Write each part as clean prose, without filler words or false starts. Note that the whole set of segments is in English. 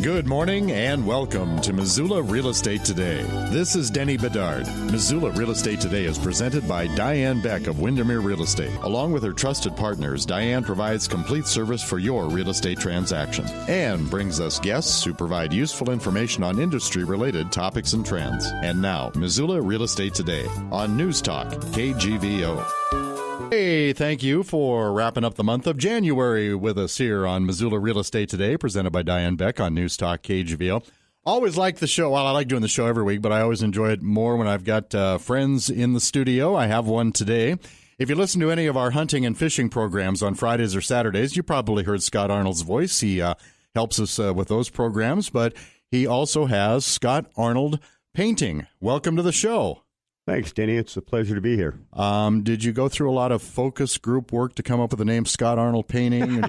Good morning and welcome to Missoula Real Estate Today. This is Denny Bedard. Missoula Real Estate Today is presented by Diane Beck of Windermere Real Estate. Along with her trusted partners, Diane provides complete service for your real estate transaction and brings us guests who provide useful information on industry-related topics and trends. And now, Missoula Real Estate Today on News Talk, KGVO. Hey, thank you for wrapping up the month of January with us here on Missoula Real Estate Today, presented by Diane Beck on News Talk KGVO. Always like the show. Well, I like doing the show every week, but I always enjoy it more when I've got friends in the studio. I have one today. If you listen to any of our hunting and fishing programs on Fridays or Saturdays, you probably heard Scott Arnold's voice. He helps us with those programs, but he also has Scott Arnold Painting. Welcome to the show. Thanks, Denny. It's a pleasure to be here. Did you go through a lot of focus group work to come up with the name Scott Arnold Painting?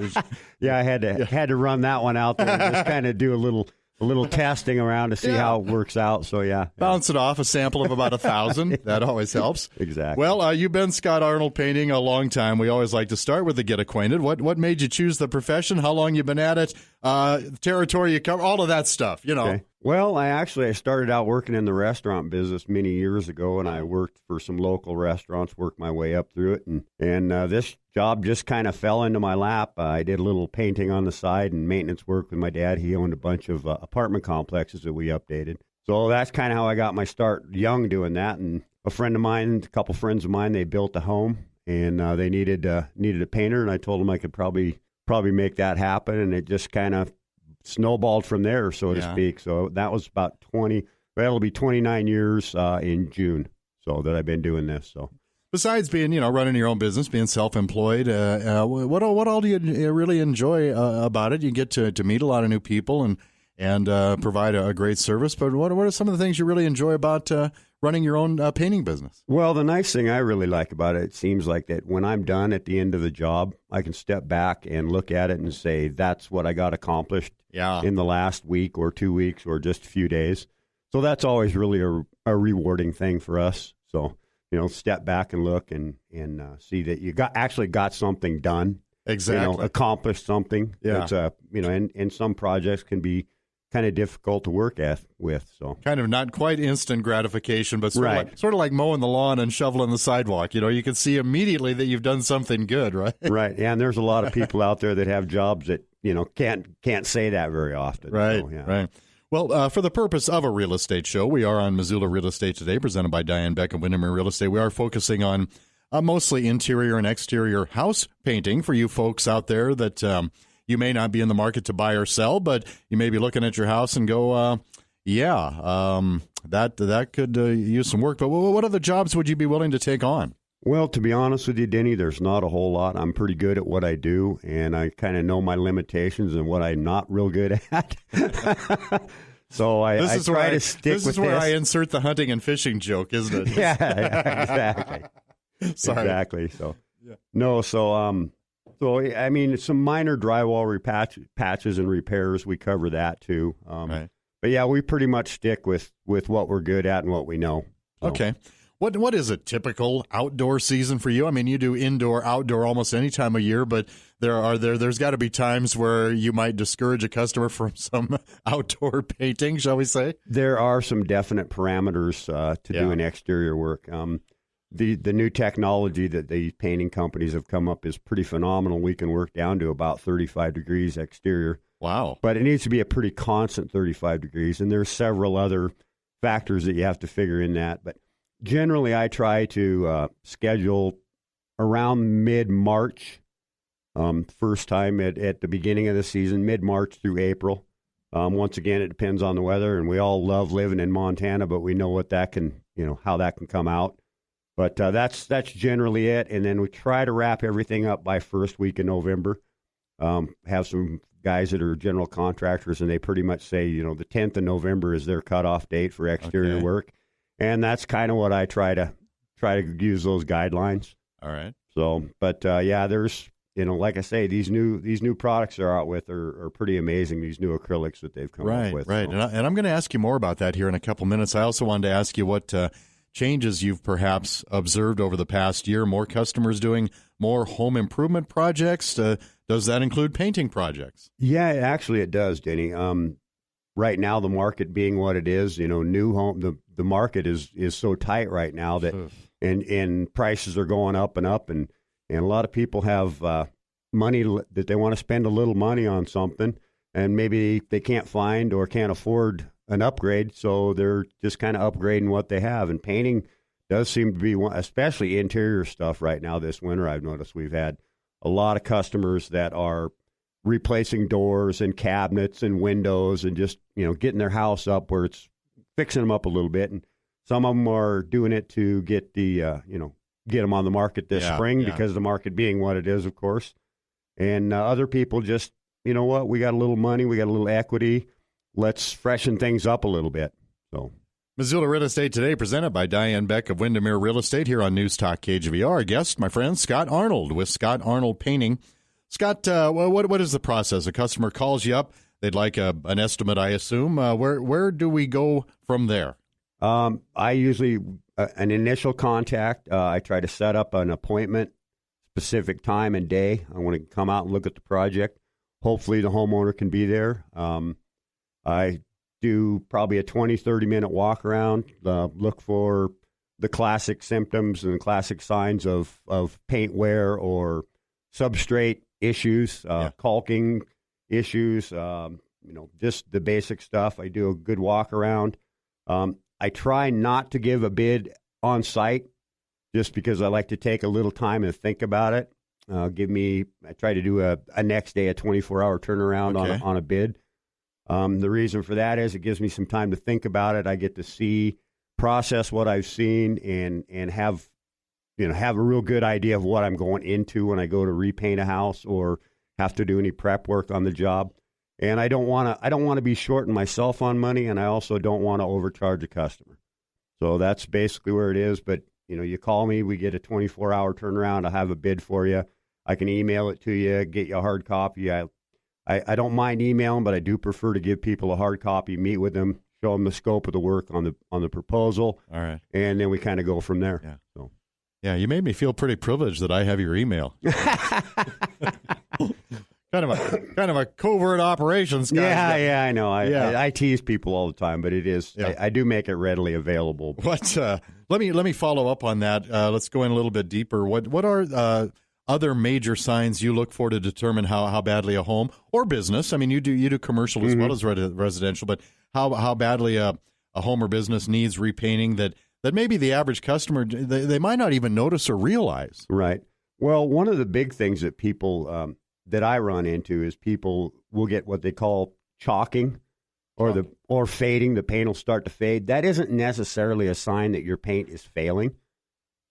Yeah, I had to run that one out there and just kind of do a little testing around to see how it works out. So, yeah. Bounce it off, a sample of about 1,000. That always helps. Exactly. Well, you've been Scott Arnold Painting a long time. We always like to start with the get acquainted. What made you choose the profession? How long you been at it? Territory you cover? All of that stuff, you know. Okay. Well, I started out working in the restaurant business many years ago, and I worked for some local restaurants, worked my way up through it, and this job just kind of fell into my lap. I did a little painting on the side and maintenance work with my dad. He owned a bunch of apartment complexes that we updated. So that's kind of how I got my start young doing that. And a couple friends of mine, they built a home, and they needed a painter, and I told them I could probably make that happen, and it just kind of snowballed from there, so to speak. So that was about it'll be 29 years in June, so that I've been doing this. So besides being, running your own business, being self-employed, what all do you really enjoy about it? You get to meet a lot of new people and provide a great service. But what are some of the things you really enjoy about running your own painting business? Well, the nice thing I really like about it seems like that when I'm done at the end of the job, I can step back and look at it and say, that's what I got accomplished in the last week or 2 weeks or just a few days. So that's always really a rewarding thing for us. So, step back and look and see that you actually got something done. Exactly. Accomplished something. Yeah. It's and some projects can be kind of difficult to work with. So kind of not quite instant gratification, but sort of like mowing the lawn and shoveling the sidewalk. You can see immediately that you've done something good, right? Right. Yeah, and there's a lot of people out there that have jobs that can't say that very often. Right. So, yeah. Right. Well, for the purpose of a real estate show, we are on Missoula Real Estate Today, presented by Diane Beck of Windermere Real Estate. We are focusing on mostly interior and exterior house painting for you folks out there that you may not be in the market to buy or sell, but you may be looking at your house and go, that could use some work. But what other jobs would you be willing to take on? Well, to be honest with you, Denny, there's not a whole lot. I'm pretty good at what I do, and I kind of know my limitations and what I'm not real good at. So I try to stick with this. This is where I insert the hunting and fishing joke, isn't it? Yeah, exactly. Sorry. Exactly. So, no, so I mean, some minor drywall patches and repairs, we cover that too. Right. But yeah, we pretty much stick with what we're good at and what we know. So. Okay. What is a typical outdoor season for you? I mean, you do indoor, outdoor almost any time of year, but there's got to be times where you might discourage a customer from some outdoor painting, shall we say? There are some definite parameters to doing exterior work. The new technology that the painting companies have come up is pretty phenomenal. We can work down to about 35 degrees exterior. Wow. But it needs to be a pretty constant 35 degrees, and there's several other factors that you have to figure in that. But generally, I try to schedule around mid-March, first time at the beginning of the season, mid-March through April. Once again, it depends on the weather, and we all love living in Montana, but we know what that can, how that can come out. But that's generally it, and then we try to wrap everything up by first week in November. Have some guys that are general contractors, and they pretty much say, the 10th of November is their cutoff date for exterior work. And that's kind of what I try to use those guidelines. All right. So, but there's, like I say, these new products they're out with are pretty amazing. These new acrylics that they've come up with. Right. So. And I'm going to ask you more about that here in a couple minutes. I also wanted to ask you what changes you've perhaps observed over the past year. More customers doing more home improvement projects. Does that include painting projects? Yeah, actually it does, Denny. right now, the market being what it is, new home, the market is so tight right now that, and prices are going up and up, and a lot of people have money that they want to spend a little money on something, and maybe they can't find or can't afford an upgrade, so they're just kind of upgrading what they have. And painting does seem to be one, especially interior stuff right now this winter. I've noticed we've had a lot of customers that are replacing doors and cabinets and windows and just, getting their house up where it's fixing them up a little bit. And some of them are doing it to get get them on the market this spring because the market being what it is, of course. And other people just, we got a little money, we got a little equity. Let's freshen things up a little bit. So, Missoula Real Estate Today, presented by Diane Beck of Windermere Real Estate here on News Talk KGVR. Our guest, my friend, Scott Arnold with Scott Arnold Painting. Scott, what is the process? A customer calls you up. They'd like an estimate, I assume. Where do we go from there? I usually, an initial contact, I try to set up an appointment, specific time and day. I want to come out and look at the project. Hopefully the homeowner can be there. I do probably a 20, 30-minute walk around, look for the classic symptoms and the classic signs of paint wear or substrate issues, caulking issues, just the basic stuff. I do a good walk around. I try not to give a bid on site just because I like to take a little time and think about it. I try to do a next day, a 24-hour turnaround on a bid. The reason for that is it gives me some time to think about it. I get to process what I've seen and have a real good idea of what I'm going into when I go to repaint a house or have to do any prep work on the job. And I don't want to be shorting myself on money, and I also don't want to overcharge a customer. So that's basically where it is. But, you call me, we get a 24-hour turnaround. I have a bid for you. I can email it to you, get you a hard copy. I don't mind emailing, but I do prefer to give people a hard copy, meet with them, show them the scope of the work on the proposal. All right. And then we kind of go from there. Yeah. So. Yeah, you made me feel pretty privileged that I have your email. kind of a covert operations guy. Yeah, I know. I tease people all the time, but it is. Yeah. I do make it readily available. What? Let me follow up on that. Let's go in a little bit deeper. What are other major signs you look for to determine how badly a home or business? I mean, you do commercial as well as residential, but how badly a home or business needs repainting that maybe the average customer, they might not even notice or realize. Right. Well, one of the big things that people that I run into is people will get what they call chalking or fading. The paint will start to fade. That isn't necessarily a sign that your paint is failing.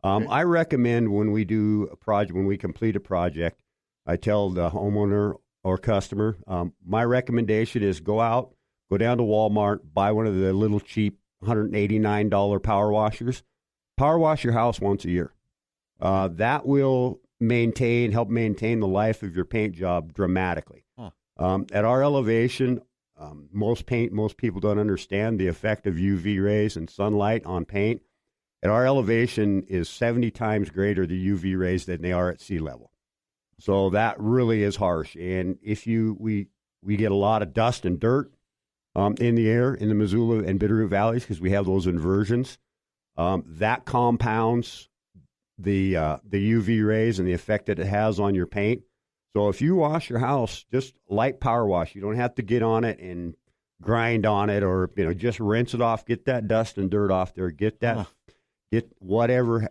I recommend when we do a project, when we complete a project, I tell the homeowner or customer, my recommendation is go down to Walmart, buy one of the little cheap $189 power washers. Power wash your house once a year. That will help maintain the life of your paint job dramatically. At our elevation, most people don't understand the effect of UV rays and sunlight on paint. At our elevation is 70 times greater the UV rays than they are at sea level. So that really is harsh. And we get a lot of dust and dirt in the air in the Missoula and Bitterroot valleys because we have those inversions. That compounds the UV rays and the effect that it has on your paint. So if you wash your house, just light power wash. You don't have to get on it and grind on it or just rinse it off. Get that dust and dirt off there. Get whatever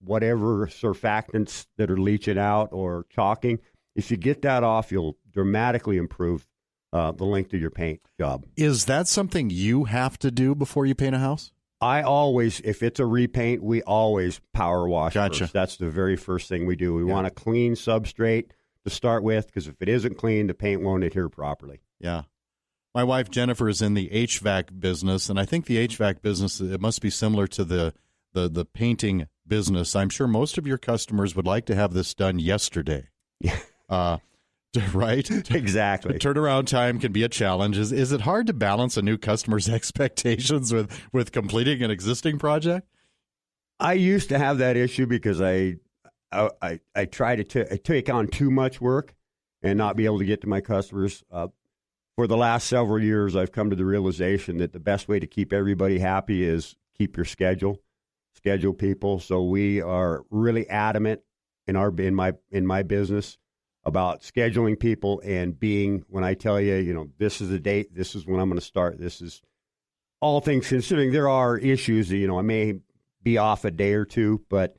surfactants that are leaching out or chalking. If you get that off, you'll dramatically improve the length of your paint job. Is that something you have to do before you paint a house? I always, if it's a repaint, we always power wash first. That's the very first thing we do. We want a clean substrate to start with, because if it isn't clean, the paint won't adhere properly. Yeah. My wife, Jennifer, is in the HVAC business, and I think the HVAC business, it must be similar to the painting business. I'm sure most of your customers would like to have this done yesterday. Yeah. Right? Exactly. Turnaround time can be a challenge. Is it hard to balance a new customer's expectations with completing an existing project? I used to have that issue because I try to take on too much work and not be able to get to my customers. for the last several years, I've come to the realization that the best way to keep everybody happy is keep your schedule people. So we are really adamant in my business about scheduling people and being, when I tell you, this is the date, this is when I'm going to start. This is all things considering. There are issues that, I may be off a day or two, but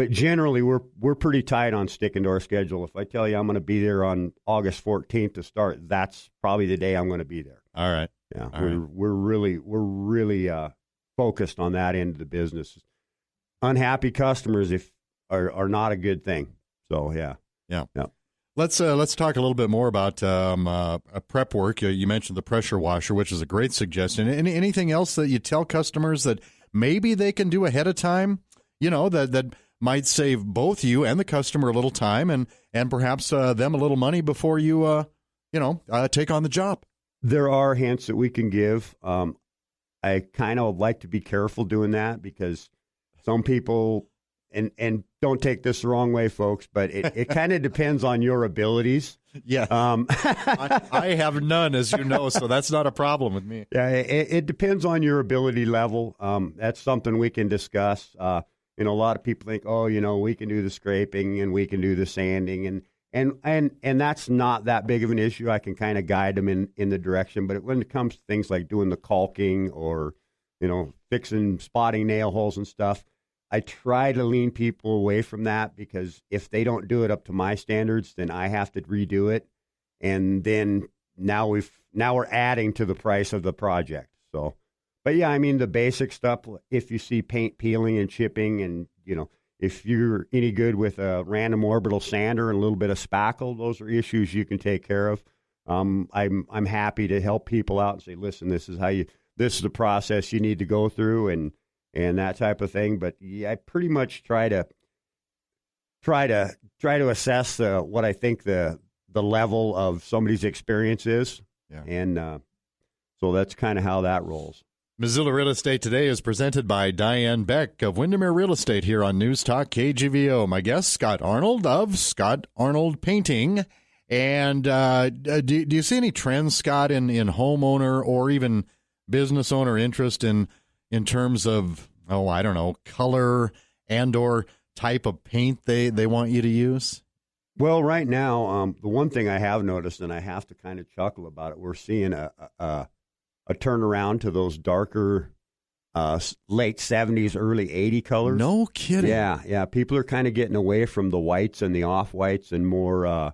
generally we're pretty tight on sticking to our schedule. If I tell you I'm going to be there on August 14th to start, that's probably the day I'm going to be there. All right. Yeah, we're really focused on that end of the business. Unhappy customers are not a good thing. So yeah. Let's talk a little bit more about prep work. You mentioned the pressure washer, which is a great suggestion. Anything else that you tell customers that maybe they can do ahead of time? That might save both you and the customer a little time and perhaps them a little money before you take on the job. There are hints that we can give. I kind of like to be careful doing that because some people, and don't take this the wrong way, folks, but it kind of depends on your abilities. Yeah. I have none, as you know, so that's not a problem with me. Yeah, it depends on your ability level. That's something we can discuss. A lot of people think, we can do the scraping and we can do the sanding, and that's not that big of an issue. I can kind of guide them in the direction, but when it comes to things like doing the caulking or, fixing spotting nail holes and stuff, I try to lean people away from that because if they don't do it up to my standards, then I have to redo it, and then now we're adding to the price of the project. So, but yeah, the basic stuff. If you see paint peeling and chipping, and if you're any good with a random orbital sander and a little bit of spackle, those are issues you can take care of. I'm happy to help people out and say, listen, this is the process you need to go through, and that type of thing. But yeah, I pretty much try to assess what I think the level of somebody's experience is. Yeah. And so that's kind of how that rolls. Missoula Real Estate Today is presented by Diane Beck of Windermere Real Estate here on News Talk KGVO. My guest, Scott Arnold of Scott Arnold Painting. And do you see any trends, Scott, in homeowner or even business owner interest in terms of, color and or type of paint they want you to use? Well, right now, the one thing I have noticed, and I have to kind of chuckle about it, we're seeing a turnaround to those darker late 70s, early 80 colors. No kidding. Yeah. People are kind of getting away from the whites and the off-whites and more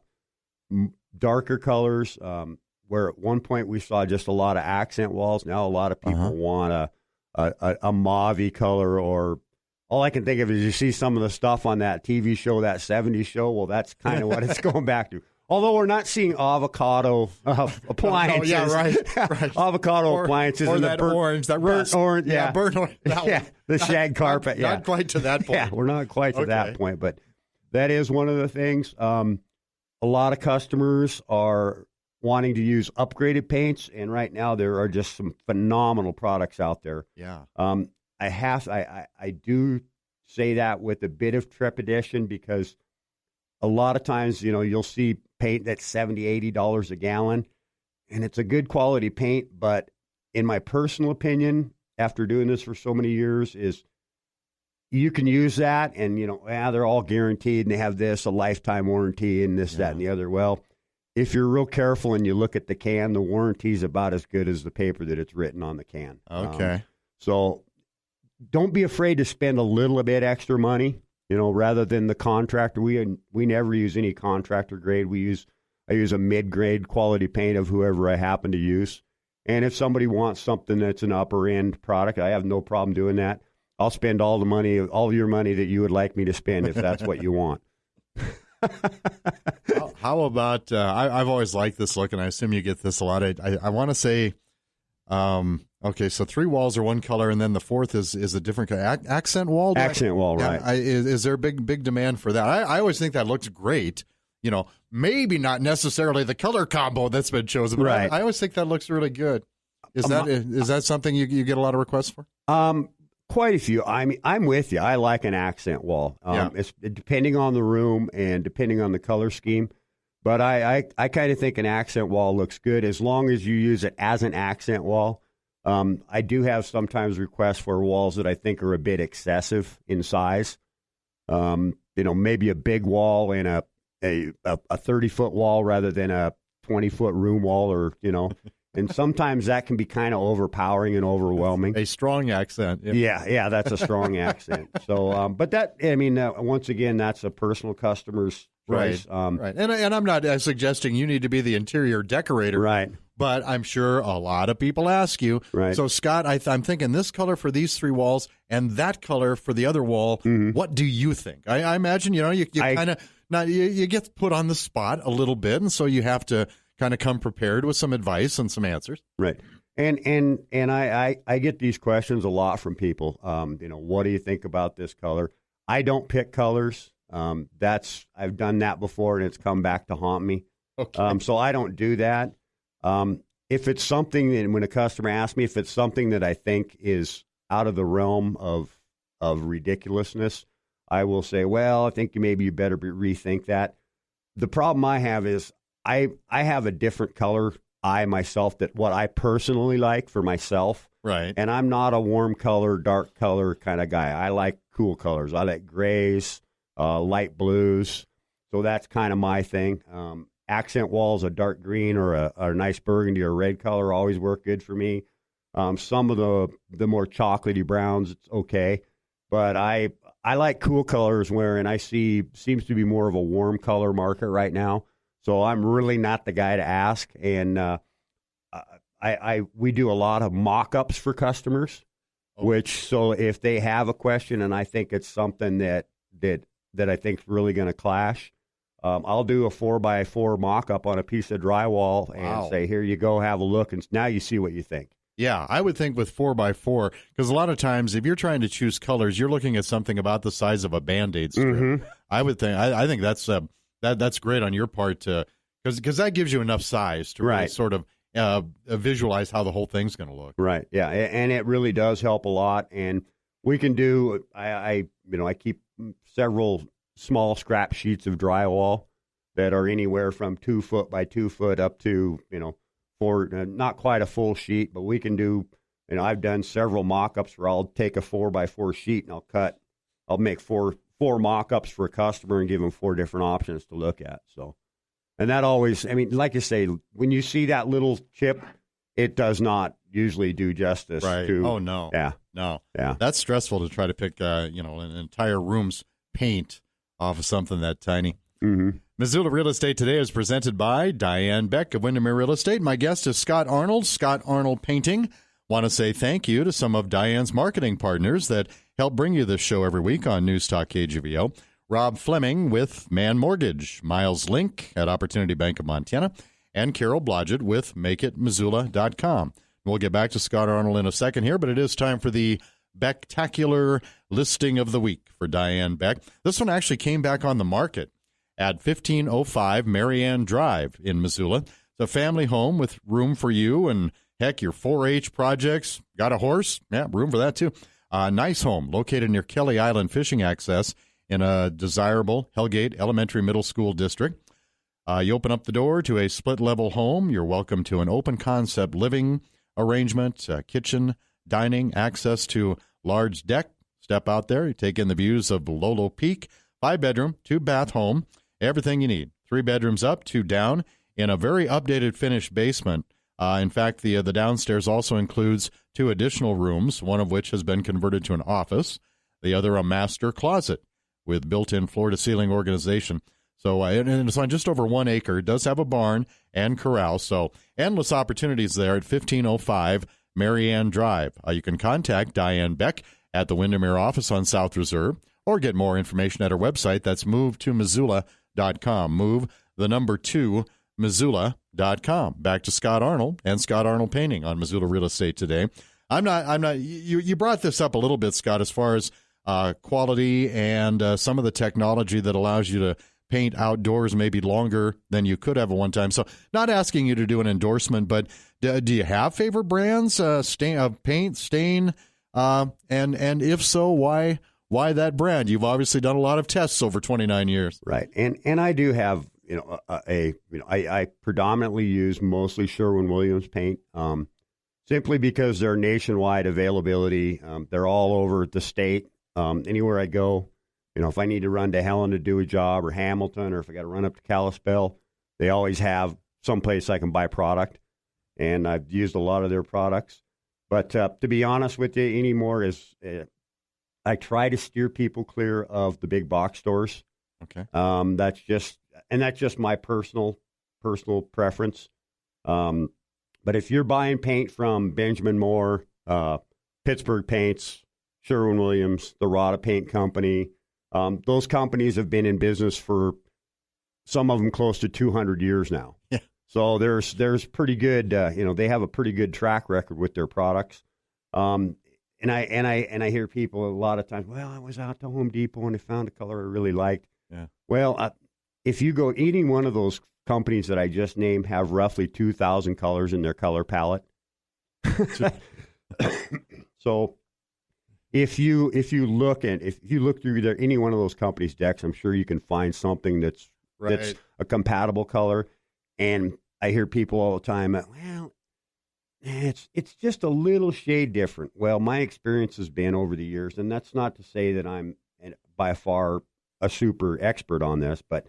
darker colors, where at one point we saw just a lot of accent walls. Now a lot of people want a mauve-y color, or all I can think of is you see some of the stuff on that TV show, that 70s show. Well, that's kind of what it's going back to. Although we're not seeing avocado appliances. Oh, yeah, right. Avocado appliances. Or that orange, that rust. Burnt orange, yeah. Burnt orange. The shag carpet. Not quite to that point. Yeah, we're not quite to that point, but that is one of the things. A lot of customers are wanting to use upgraded paints, and right now there are just some phenomenal products out there. Yeah. I do say that with a bit of trepidation because a lot of times, you'll see paint that's $70, $80 a gallon, and it's a good quality paint. But in my personal opinion, after doing this for so many years, is you can use that and, they're all guaranteed and they have a lifetime warranty and this, that, and the other. Well, if you're real careful and you look at the can, the warranty is about as good as the paper that it's written on the can. Okay. So don't be afraid to spend a little bit extra money. Rather than the contractor, we never use any contractor grade. I use a mid-grade quality paint of whoever I happen to use. And if somebody wants something that's an upper-end product, I have no problem doing that. I'll spend all your money that you would like me to spend if that's what you want. How about, I've always liked this look, and I assume you get this a lot. I want to say, okay, so 3 walls are one color, and then the fourth is a different accent wall. Accent wall, right? Is there a big demand for that? I always think that looks great. Maybe not necessarily the color combo that's been chosen, but right. I always think that looks really good. Is that something you get a lot of requests for? Quite a few. I'm with you. I like an accent wall. It's depending on the room and depending on the color scheme. But I kind of think an accent wall looks good as long as you use it as an accent wall. I do have sometimes requests for walls that I think are a bit excessive in size. Maybe a big wall and a 30-foot wall rather than a 20-foot room wall, or and sometimes that can be kind of overpowering and overwhelming. A strong accent. Yeah, that's a strong accent. So, but that, once again, that's a personal customer's choice. Right. And I'm not suggesting you need to be the interior decorator. Right. But I'm sure a lot of people ask you. Right. So, Scott, I'm thinking this color for these 3 walls and that color for the other wall. Mm-hmm. What do you think? I imagine, you kind of, you get put on the spot a little bit, and so you have to kind of come prepared with some advice and some answers. Right. And I get these questions a lot from people. What do you think about this color? I don't pick colors. I've done that before, and it's come back to haunt me. Okay. So I don't do that. If it's something, and when a customer asks me if it's something that I think is out of the realm of ridiculousness, I will say, well, I think maybe you better rethink that. The problem I have is I have a different color eye myself, that what I personally like for myself. Right. And I'm not a warm color, dark color kind of guy. I like cool colors. I like grays, light blues. So that's kind of my thing. Accent walls, a dark green or a nice burgundy or red color always work good for me. Some of the more chocolatey browns, it's okay. But I like cool colors, wherein I see seems to be more of a warm color market right now. So I'm really not the guy to ask. And we do a lot of mock-ups for customers, so if they have a question and I think it's something that I think is really going to clash, I'll do a 4x4 mock-up on a piece of drywall and say, here you go, have a look, and now you see what you think. Yeah, I would think with 4x4, because a lot of times if you're trying to choose colors, you're looking at something about the size of a Band-Aid strip. Mm-hmm. I think that's great on your part, because that gives you enough size to really sort of visualize how the whole thing's going to look. Right, yeah, and it really does help a lot. And we can do, I keep several small scrap sheets of drywall that are anywhere from 2 foot by 2 foot up to, for not quite a full sheet, but we can do, I've done several mock-ups where I'll take a 4x4 sheet and I'll make four mock-ups for a customer and give them 4 different options to look at. So, and that always, like you say, when you see that little chip, it does not usually do justice to. Oh, no. Yeah. No. Yeah. That's stressful to try to pick, an entire room's paint off of something that tiny. Mm-hmm. Missoula Real Estate Today is presented by Diane Beck of Windermere Real Estate. My guest is Scott Arnold Painting. Want to say thank you to some of Diane's marketing partners that help bring you this show every week on News Talk KGVO. Rob Fleming with Man Mortgage, Miles Link at Opportunity Bank of Montana, and Carol Blodgett with MakeItMissoula.com. We'll get back to Scott Arnold in a second here, but it is time for the Becktacular listing of the week for Diane Beck. This one actually came back on the market at 1505 Marianne Drive in Missoula. It's a family home with room for you and, heck, your 4-H projects. Got a horse? Yeah, room for that, too. Nice home located near Kelly Island Fishing Access in a desirable Hellgate Elementary Middle School district. You open up the door to a split-level home. You're welcome to an open-concept living arrangement, kitchen, dining, access to large deck. Step out there, you take in the views of Lolo Peak. 5-bedroom, 2-bath home. Everything you need. 3 bedrooms up, 2 down, in a very updated finished basement. In fact, the downstairs also includes 2 additional rooms, one of which has been converted to an office, the other a master closet with built-in floor-to-ceiling organization. So and it's on just over 1 acre. It does have a barn and corral, so endless opportunities there at 1505 Marianne Drive. You can contact Diane Beck at the Windermere office on South Reserve, or get more information at our website. That's MoveToMissoula.com. Move the number 2, Missoula.com. Back to Scott Arnold and Scott Arnold Painting on Missoula Real Estate Today. You brought this up a little bit, Scott, as far as quality and some of the technology that allows you to paint outdoors maybe longer than you could have at one time. So not asking you to do an endorsement, but do you have favorite brands, paint, stain, and if so, why that brand? You've obviously done a lot of tests over 29 years. Right. And I do have, I predominantly use mostly Sherwin-Williams paint, simply because they're nationwide availability. They're all over the state. Anywhere I go, if I need to run to Helen to do a job, or Hamilton, or if I got to run up to Kalispell, they always have someplace I can buy product, and I've used a lot of their products. But to be honest with you, anymore I try to steer people clear of the big box stores. Okay. That's just my personal preference. But if you're buying paint from Benjamin Moore, Pittsburgh Paints, Sherwin-Williams, the Rada Paint Company, those companies have been in business for some of them close to 200 years now. Yeah. So there's pretty good, they have a pretty good track record with their products. And I hear people a lot of times, well, I was out to Home Depot and I found a color I really liked. Yeah. Well, if you go, any one of those companies that I just named have roughly 2,000 colors in their color palette. So if you look through any one of those companies' decks, I'm sure you can find something that's a compatible color. And I hear people all the time, well, it's just a little shade different. Well, my experience has been over the years, and that's not to say that I'm by far a super expert on this, but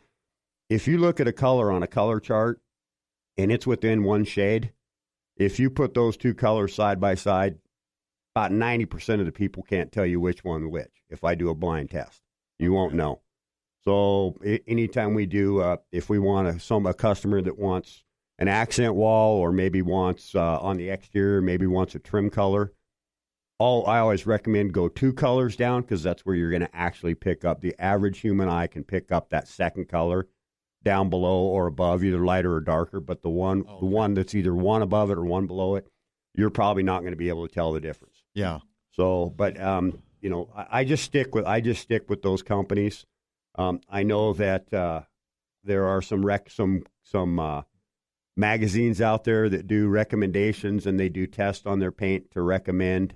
if you look at a color on a color chart and it's within one shade, if you put those two colors side by side, about 90% of the people can't tell you which one which. If I do a blind test, you won't know. So anytime we do, if we want a customer that wants an accent wall, or maybe wants on the exterior, maybe wants a trim color, I always recommend go two colors down, because that's where you're going to actually pick up. The average human eye can pick up that second color down below or above, either lighter or darker. But the one that's either one above it or one below it, you're probably not going to be able to tell the difference. Yeah. So, but I just stick with those companies. I know that there are some magazines out there that do recommendations, and they do tests on their paint to recommend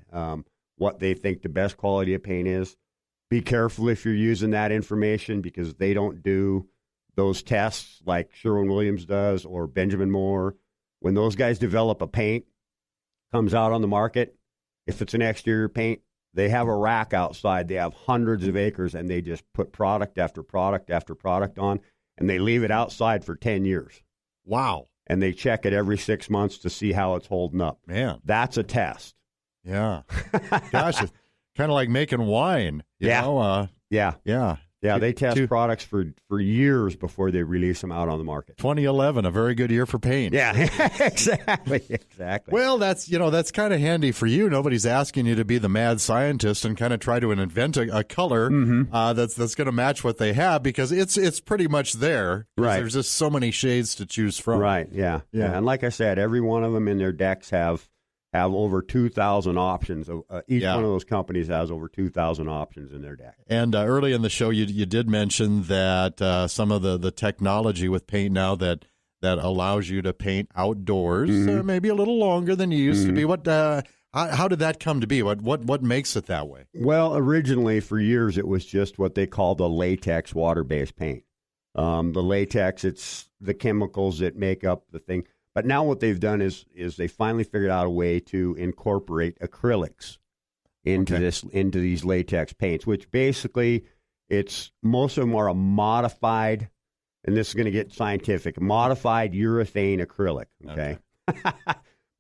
what they think the best quality of paint is. Be careful if you're using that information, because they don't do those tests like Sherwin-Williams does or Benjamin Moore. When those guys develop a paint, comes out on the market, if it's an exterior paint, they have a rack outside. They have hundreds of acres, and they just put product after product after product on, and they leave it outside for 10 years. Wow. And they check it every 6 months to see how it's holding up. Man. That's a test. Yeah. Gosh, it's kind of like making wine. You know? Yeah. Yeah. Yeah, they test products for years before they release them out on the market. 2011, a very good year for paint. Yeah, exactly. Well, that's kind of handy for you. Nobody's asking you to be the mad scientist and kind of try to invent a color that's going to match what they have, because it's pretty much there. Right. There's just so many shades to choose from. Right. Yeah. And like I said, every one of them in their decks have over 2,000 options. Each one of those companies has over 2,000 options in their deck. And early in the show, you did mention that some of the technology with paint now that allows you to paint outdoors, maybe a little longer than you used to be. What? How did that come to be? What makes it that way? Well, originally for years it was just what they call the latex water-based paint. The latex, it's the chemicals that make up the thing. But now what they've done is they finally figured out a way to incorporate acrylics into these latex paints, which basically most of them are a modified, and this is going to get scientific, modified urethane acrylic. Okay.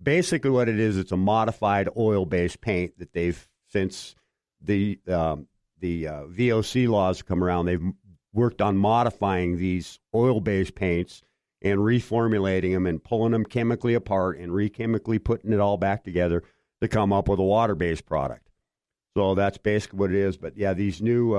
Basically what it is, it's a modified oil-based paint that they've, since the VOC laws come around, they've worked on modifying these oil-based paints and reformulating them and pulling them chemically apart and re-chemically putting it all back together to come up with a water-based product. So that's basically what it is. But yeah, these new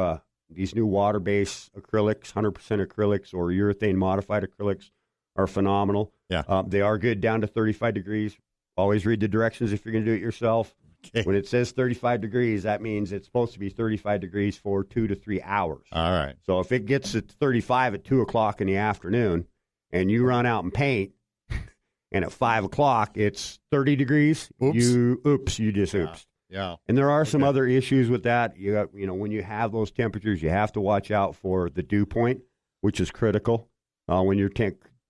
water-based acrylics, 100% acrylics or urethane modified acrylics, are phenomenal. Yeah, they are good down to 35 degrees. Always read the directions if you're going to do it yourself. Okay. When it says 35 degrees, that means it's supposed to be 35 degrees for 2 to 3 hours. All right. So if it gets to 35 at 2 o'clock in the afternoon, and you run out and paint, and at 5 o'clock it's 30 degrees. Oops. You just oops. Yeah. And there are some other issues with that. When you have those temperatures, you have to watch out for the dew point, which is critical. when you're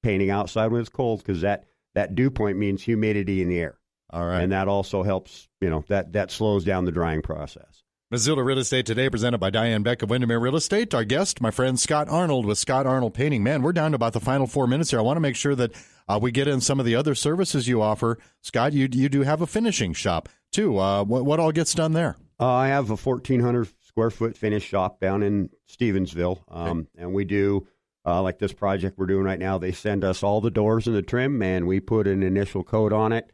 painting outside when it's cold, because that dew point means humidity in the air. All right. And that also helps, that slows down the drying process. Missoula Real Estate Today, presented by Diane Beck of Windermere Real Estate. Our guest, my friend Scott Arnold with Scott Arnold Painting. Man, we're down to about the final 4 minutes here. I want to make sure that we get in some of the other services you offer. Scott, you do have a finishing shop, too. What all gets done there? I have a 1,400 square foot finish shop down in Stevensville. Okay. And we do, like this project we're doing right now, they send us all the doors and the trim, and we put an initial coat on it.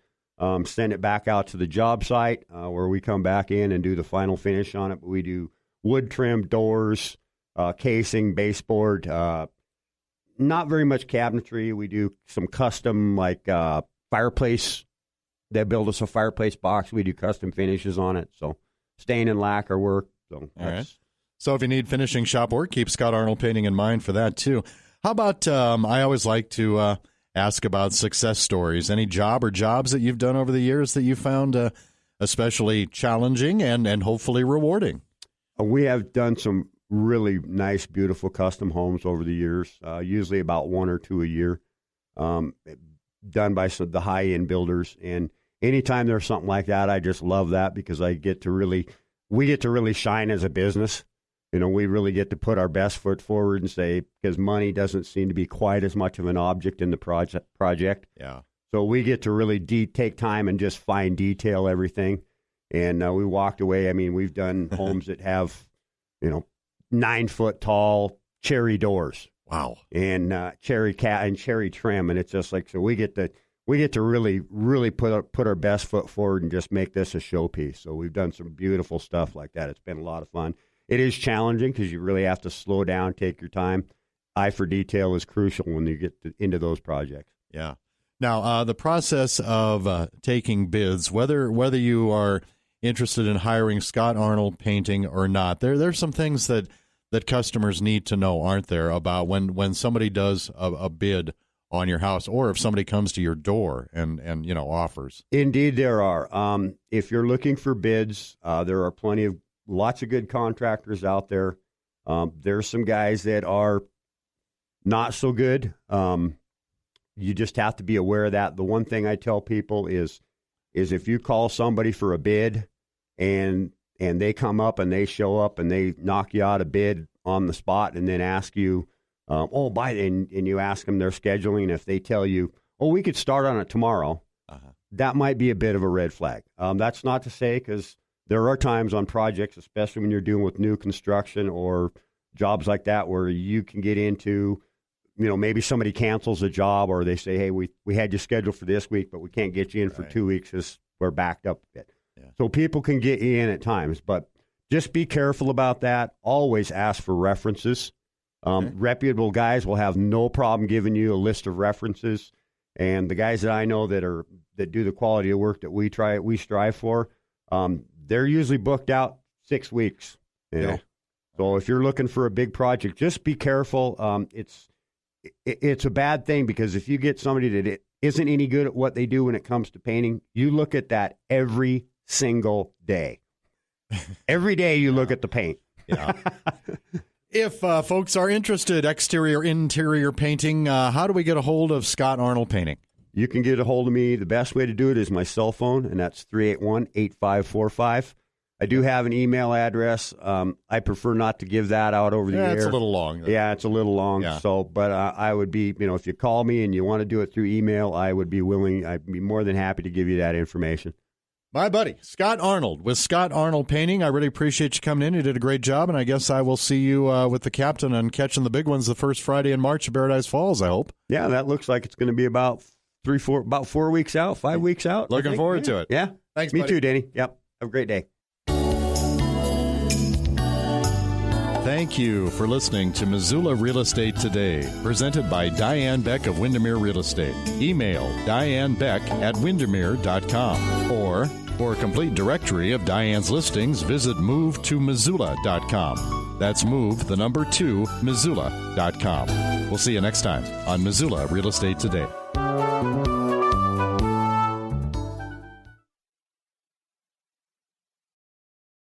Send it back out to the job site where we come back in and do the final finish on it. But we do wood trim, doors, casing, baseboard, not very much cabinetry. We do some custom fireplace. They build us a fireplace box. We do custom finishes on it. So stain and lacquer work. So all right. So if you need finishing shop work, keep Scott Arnold Painting in mind for that too. How about I always like to ask about success stories. Any job or jobs that you've done over the years that you found especially challenging and hopefully rewarding? We have done some really nice, beautiful custom homes over the years, usually about 1 or 2 a year, done by the high-end builders. And anytime there's something like that, I just love that because we get to really shine as a business. We really get to put our best foot forward and say, because money doesn't seem to be quite as much of an object in the project. Yeah. So we get to really take time and just fine detail everything. And we walked away. I mean, we've done homes that have, 9-foot tall cherry doors. Wow. And cherry trim. And it's just like, so we get to really, really put our best foot forward and just make this a showpiece. So we've done some beautiful stuff like that. It's been a lot of fun. It is challenging because you really have to slow down, take your time. Eye for detail is crucial when you get into those projects. Yeah. Now, the process of taking bids, whether you are interested in hiring Scott Arnold Painting or not, there's some things that customers need to know, aren't there, about when somebody does a bid on your house, or if somebody comes to your door and offers. Indeed, there are. If you're looking for bids, there are lots of good contractors out there. There's some guys that are not so good. You just have to be aware of that. The one thing I tell people is if you call somebody for a bid and they come up and they show up and they knock you out a bid on the spot and then ask you, and you ask them their scheduling, if they tell you, we could start on it tomorrow, that might be a bit of a red flag. That's not to say, because there are times on projects, especially when you're dealing with new construction or jobs like that, where you can get into, maybe somebody cancels a job or they say, hey, we had you scheduled for this week, but we can't get you in for 2 weeks because we're backed up a bit. Yeah. So people can get you in at times, but just be careful about that. Always ask for references. Reputable guys will have no problem giving you a list of references. And the guys that I know that do the quality of work that we strive for, they're usually booked out 6 weeks. So if you're looking for a big project, just be careful. It's a bad thing, because if you get somebody that isn't any good at what they do when it comes to painting, you look at that every single day. Every day you look at the paint. Yeah. If folks are interested, exterior, interior painting, how do we get a hold of Scott Arnold Painting? You can get a hold of me. The best way to do it is my cell phone, and that's 381-8545. I do have an email address. I prefer not to give that out over the air. It's a little long. Yeah, it's a little long. Yeah. So, but I would be, if you call me and you want to do it through email, I'd be more than happy to give you that information. My buddy, Scott Arnold with Scott Arnold Painting. I really appreciate you coming in. You did a great job, and I guess I will see you with the captain and catching the big ones the first Friday in March at Paradise Falls, I hope. Yeah, that looks like it's going to be about 4 weeks out, 5 weeks out. Looking forward to it. Yeah. Thanks, Me buddy. too, Danny. Yep. Have a great day. Thank you for listening to Missoula Real Estate Today, presented by Diane Beck of Windermere Real Estate. Email dianebeck@windermere.com, or for a complete directory of Diane's listings, visit movetomissoula.com. That's move2, Missoula.com. We'll see you next time on Missoula Real Estate Today.